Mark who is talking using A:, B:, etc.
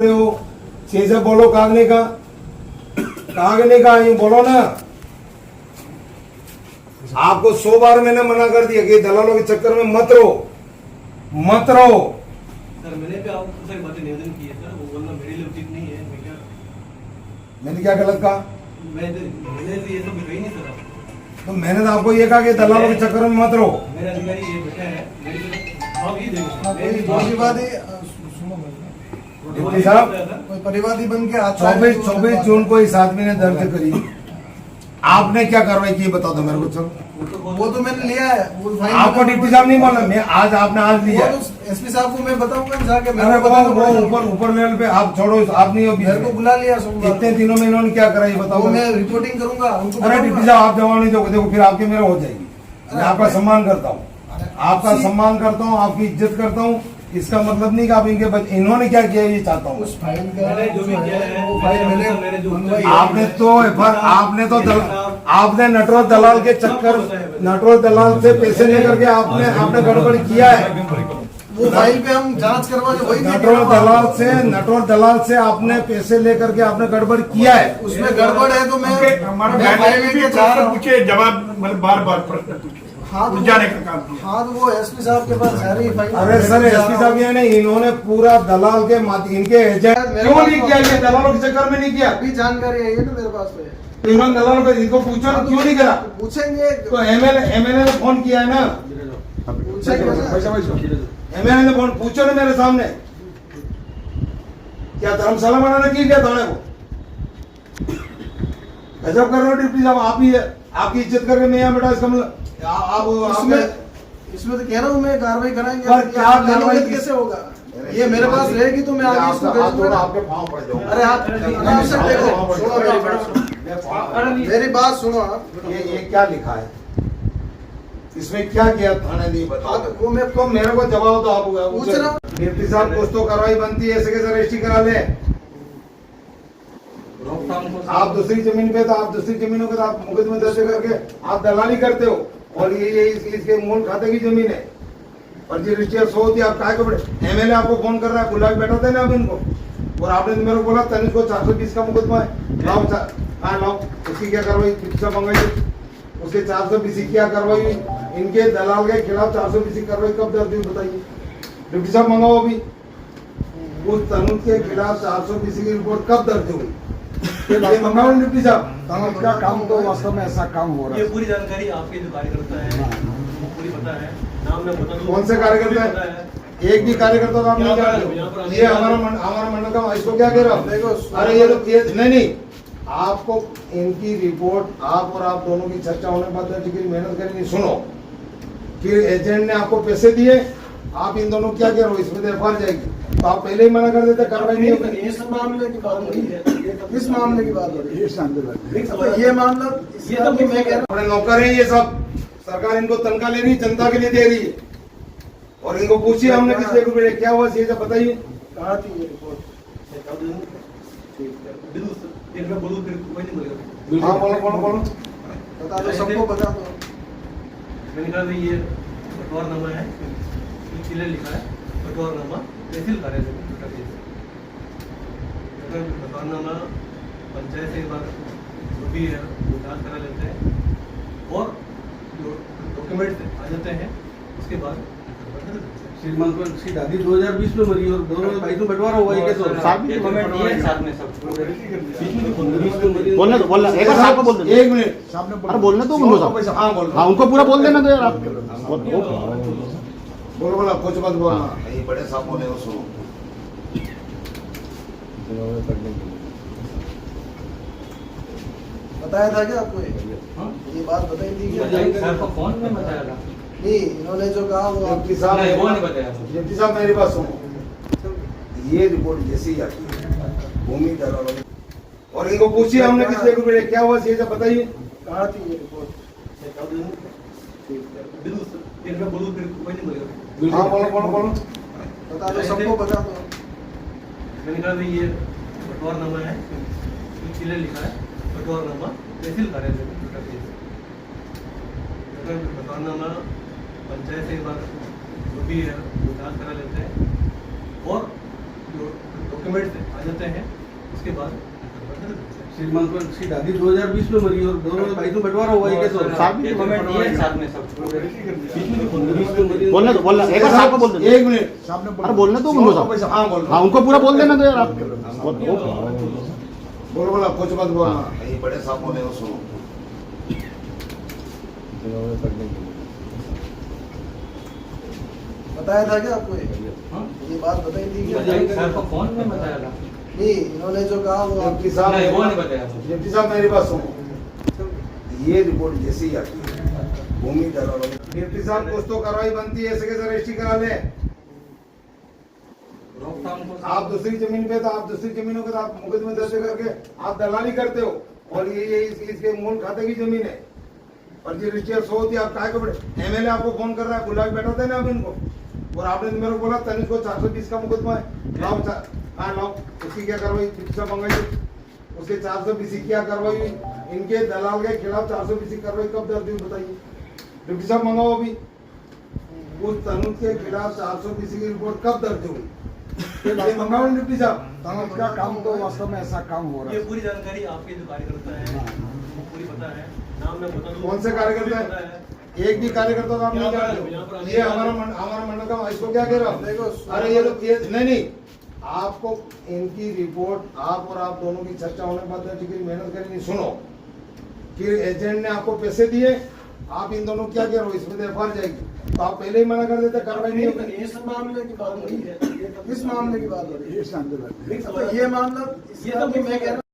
A: हो सही से बोलो, कागने का यूं बोलो ना। आपको 100 बार मैंने मना कर दिया कि दलालों के चक्कर में मत रहो।
B: सर मैंने भी आपको सर बातें निवेदन की है सर, वो बोलना मेरे लिए उचित नहीं है।
A: मैंने क्या गलत कहा?
B: मैंने तो ये सब कही नहीं सर आपको।
A: तो मैंने तो आपको ये कहा कि दलालों के चक्कर में मत रहो।
B: मेरा अधिकारी ये बैठा है, आप ये देखो
A: डिप्टी साहब,
C: परिवादी बन के
A: 24 जून को इस आदमी ने दर्ज करी। आपने क्या कार्रवाई की बता दो मेरे को। चलो
C: वो तो मैंने लिया है, वो फाइन
A: आपको डिप्टी साहब नहीं बोला, मैं आपने आज लिया।
C: एसपी साहब को मैं बताऊंगा जाके।
A: अरे वो ऊपर लेवल पे आप छोड़ो, आप नहीं हो।
C: मेरे को बुला लिया सोमवार।
A: इतने दिनों में इन्होंने क्या करा ये बताओ।
C: मैं रिपोर्टिंग करूंगा उनको।
A: अरे डिप्टी साहब आप जवाब नहीं दोगे, देखो फिर आपके मेरा हो जाएगी। मैं आपका सम्मान करता हूँ, आपका सम्मान करता हूँ, आपकी इज्जत करता हूँ। इसका मतलब नहीं कि आप इनके बच्चे इन्होंने क्या किया ये चाहता हूँ।
C: उस फाइल का
B: मैंने जो भी किया है
C: वो फाइल मैंने
A: आपने आपने नटवर दलाल के चक्कर, नटवर दलाल से पैसे लेकर के आपने गड़बड़ किया है।
C: वो फाइल पे हम जांच करवा के वही
A: नटवर दलाल से आपने पैसे लेकर के आपने गड़बड़ किया है।
C: उसमें गड़बड़ है तो मैं फाइल लेके जा रहा हूँ।
D: पूछे जवाब मतलब बार प्रश्न पूछे।
C: हाँ तो
D: जाने का काम किया।
C: हाँ तो वो एसपी साहब के पास सारी फाइल।
A: अरे सर एसपी साहब ये नहीं, इन्होंने पूरा दलाल के इनके एजेंट क्यों नहीं किया, ये दलालों के चक्कर में नहीं किया।
C: अभी जानकारी आई है ना मेरे पास में।
A: तो इन्होंने दलालों को इनको पूछो ना क्यों नहीं करा।
C: पूछेंगे
A: तो एमएलए ने फोन किया है ना, एमएलए ने फोन पूछो ना मेरे सामने। क्या धर्मशाला बनाने की क्या थाने को गजब कर रहे हो डिप्टी साहब। आप ही है, आपकी इज्जत करके नहीं है बेटा। इसका मतलब आप
C: इसमें तो कह रहा हूँ मैं कार्रवाई कराएंगे।
A: पर क्या कार्रवाई
C: कैसे होगा? ये मेरे पास रहेगी तो मैं आगे इसको भेजूंगा।
A: आपके पाँव पड़ जाऊंगा।
C: अरे आप आराम से देखो, मेरी बात सुनो आप।
A: ये क्या लिखा है इसमें, क्या किया थाने ने बताओ।
C: वो मैं
A: तो मेरे को जवाब तो आप
C: पूछ रहा हूँ।
A: डिप्टी साहब कुछ तो कार्रवाई बनती है, ऐसे कैसे रजिस्ट्री करा ले। आप दूसरी जमीन पे तो आप दूसरी जमीनों पे तो आप मुकदमे दर्ज करके आप दलाली करते हो। और ये इसके मूल खाते की जमीन है और जी रजिस्ट्री 100 होती है। आप काय को एमएलए आपको फोन कर रहा है, बुला के बैठा था ना आप इनको। और आपने मेरे को बोला तनिष को 420 का मुकदमा है, लाओ लाओ। उसकी क्या कार्रवाई मंगाई, उसके 420 की क्या कार्रवाई हुई। इनके दलाल के खिलाफ 420 की कार्रवाई कब दर्ज हुई बताइए डिप्टी साहब। मंगाओ अभी उस तनुज के खिलाफ 420 की रिपोर्ट कब दर्ज हुई मंगाओ डिप्टी साहब।
C: का काम तो वास्तव में ऐसा काम हो रहा
B: ये
C: है।
B: पूरी जानकारी आपके जो कार्यकर्ता है पूरी पता है, नाम मैं बता दूं।
A: कौन से कार्यकर्ता है? एक भी कार्यकर्ता का आप नहीं जानते। ये हमारा मंडल का इसको क्या कह रहा हूँ। अरे ये नहीं आपको इनकी रिपोर्ट आप और आप दोनों की चर्चा होने के बाद दर्ज की मेहनत करेंगे। सुनो फिर एजेंट ने आपको पैसे दिए, आप इन दोनों क्या कह रहे हो, इसमें एफआईआर जाएगी। तो आप पहले ही मना कर देते, कार्रवाई नहीं होगी।
C: इस मामले की बात हो रही है, इस मामले की बात हो रही है। ये मामला ये तो मैं कह रहा हूँ
A: अपने नौकर हैं ये सब, सरकार इनको तनख्वाह ले रही है, जनता के लिए दे रही है। और इनको पूछिए हमने किस लिए रुपये क्या हुआ ये सब बताइए।
C: कहा थी ये रिपोर्ट?
A: हाँ बोलो
C: बता दो, सबको बता दो।
B: मैंने कहा भाई ये बटवारनामा है, क्लियर लिखा है बटवारनामा तहसील कार्यालय में बटवारनामा पंचायत से एक बार जो भी है वो जांच करा लेते हैं और जो डॉक्यूमेंट आ जाते हैं उसके बाद
E: श्रीमान को इसकी दादी 2020 में मरी और 2022 में बंटवारा हुआ है। कैसे
B: साथ में सब
E: बोलने दो, बोलना एक बार साहब को बोल देना।
A: 1 मिनट
E: अरे बोलने दो उनको साहब।
A: हाँ बोलो।
E: हाँ उनको पूरा बोल देना दो यार आप।
A: बोलो कुछ मत बोलना। ये बड़े साहब बोले वो सुनो।
C: बताया था क्या आपको ये बात बताई थी क्या?
B: सर को फोन में बताया था
C: नहीं, इन्होंने जो कहा वो
A: डिप्टी साहब
B: वो नहीं बताया।
A: डिप्टी साहब मेरी बात सुनो। ये रिपोर्ट जैसी ही आती है भूमि दलाल और इनको पूछिए हमने किस लिए रुपये क्या हुआ ये सब बताइए।
C: कहा थी ये रिपोर्ट?
A: हाँ बोलो
C: बता दो, सबको बता दो।
B: मैंने कहा भाई ये बटवारनामा है, क्लियर लिखा है बटवारनामा तहसील कार्यालय में बटवारनामा पंचायत से एक बार जो भी है वो जांच करा लेते हैं और जो डॉक्यूमेंट्स आ जाते हैं उसके बाद
E: श्रीमान को इसकी दादी 2020 में मरी और 2022 में बंटवारा हुआ, ये कैसे हो रहा है?
F: बोलने दो, बोलना एक बार साहब को बोल दो।
A: एक मिनट
F: अरे बोलने दो उनको साहब।
A: हाँ बोल
F: हाँ उनको पूरा बोल देना दो यार आप।
A: बोलो बोला कुछ मत बोलना, ये बड़े साहब बोले हो सुनो।
C: बताया था क्या आपको ये बात बताई थी क्या?
B: सर को फोन में बताया था।
C: नहीं, इन्होंने जो कहा वो
A: डिप्टी साहब
B: नहीं, वो नहीं बताया।
A: डिप्टी साहब मेरी बात सुनो, ये रिपोर्ट जैसे ही आती है भूमि दलालों डिप्टी साहब कुछ तो कार्रवाई बनती है, ऐसे कैसे रजिस्ट्री करा ले।
B: रोकथाम को
A: आप दूसरी जमीन पे तो आप दूसरी जमीनों के तो आप मुकदमे दर्ज करके आप दलाली करते हो, और ये इसके मूल खाते की जमीन है, फर्जी रजिस्ट्री 100 होती है। आप काय को एमएलए आपको फोन कर रहा है, बुला के बैठाते ना आप इनको, और आपने मेरे को बोला तनिष को 420 का मुकदमा है, लाओ हाँ लाओ, उसकी क्या कार्रवाई डिप्टी साहब मंगाई, उसके 420 की क्या कार्रवाई हुई, इनके दलाल के खिलाफ 420 की कार्रवाई कब दर्ज हुई बताइए, डिप्टी साहब मंगाओ अभी। उस तनुज के खिलाफ 420 की रिपोर्ट कब दर्ज हुई, ये मंगाओ डिप्टी साहब।
C: तनुज का काम तो वास्तव में ऐसा काम हो रहा
B: ये
C: है।
B: पूरी जानकारी आपके जो कार्यकर्ता है वो पूरी पता है, नाम मैं बता दूं।
A: कौन से कार्यकर्ता है?
B: पता है।
A: एक भी कार्यकर्ता का आप नहीं
B: यहाँ
A: जानते
B: पर
A: हो। ये हमारा मंडल का इसको क्या कह रहा हूँ?
C: देखो,
A: अरे ये तो ये नहीं आपको इनकी रिपोर्ट आप और आप दोनों की चर्चा होने के बाद दर्ज की मेहनत करेंगे। सुनो कि एजेंट ने आपको पैसे दिए, आप इन दोनों क्या कह रहे हो, इसमें तो एफआईआर जाएगी, तो आप पहले ही मना कर देते, कार्रवाई नहीं होगी।
C: इस मामले की बात हो रही है, इस मामले की बात हो रही है। ये मामला
B: ये तो
C: मैं कह रहा हूँ